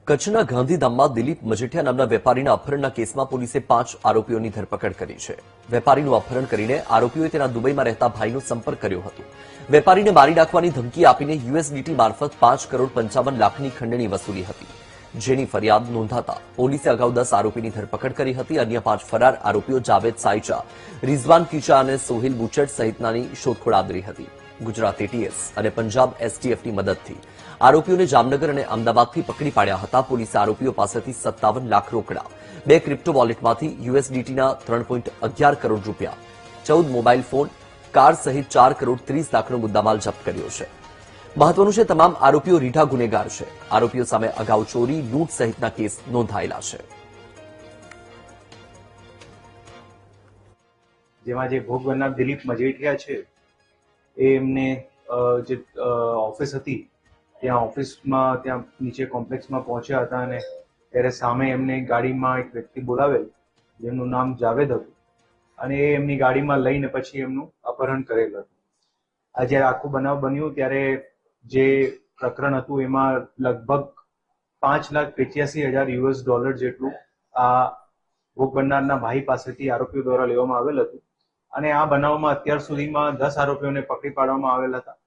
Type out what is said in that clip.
કચ્છના ગાંધીધામમાં દિલીપ મજીઠિયા નામના વેપારીના અપહરણના કેસમાં પોલીસે 5 આરોપીઓની ધરપકડ કરી છે। વેપારીનું અપહરણ કરીને આરોપીઓએ તેના દુબઈમાં રહેતા ભાઈનો સંપર્ક કર્યો હતો। વેપારીને મારી નાખવાની ધમકી આપીને યુએસડીટી મારફત 5 કરોડ 55 લાખની ખંડણી વસૂલી હતી, જેની ફરિયાદ નોંધાતા પોલીસે અગાઉ 10 આરોપીની ધરપકડ કરી હતી। અન્ય 5 ફરાર આરોપીઓ જાવેદ સાયચા, રિઝવાન કીચા અને સોહિલ બુચટ સહિતનાની શોધખોળ આદરી હતી। ગુજરાત એટીએસ અને પંજાબ એસટીએફની મદદથી આરોપીઓને જામનગર અને અમદાવાદથી પકડી પાડ્યા હતા। પોલીસે આરોપીઓ પાસેથી 57 લાખ રોકડા, 2 ક્રિપ્ટો વોલેટમાંથી યુએસડીટીના 3.11 કરોડ રૂપિયા, 14 મોબાઈલ ફોન, કાર સહિત 4 કરોડ 30 લાખનો મુદ્દામાલ જપ્ત કર્યો છે। મહત્વનું છે, તમામ આરોપીઓ રીઢા ગુનેગાર છે। આરોપીઓ સામે અગાઉ ચોરી, લૂંટ સહિતના કેસ નોંધાયેલા છે। જેમાં જે ભોગ બનનાર દિલીપ મજીઠિયા છે એ એમને જે ઓફિસ હતી ત્યાં ઓફિસમાં ત્યાં નીચે કોમ્પ્લેક્સમાં પહોંચ્યા હતા અને ત્યારે સામે એમને ગાડીમાં એક વ્યક્તિ બોલાવેલ જેમનું નામ જાવેદ હતું અને એ એમની ગાડીમાં લઈને પછી એમનું અપહરણ કરેલ હતું। આ જ્યારે આખું બનાવ બન્યું ત્યારે જે પ્રકરણ હતું એમાં લગભગ $5,85,000 જેટલું આ ભોગ બનનારના ભાઈ પાસેથી આરોપીઓ દ્વારા લેવામાં આવેલ હતું અને આ બનાવમાં અત્યાર સુધીમાં 10 આરોપીઓને પકડી પાડવામાં આવેલ હતા।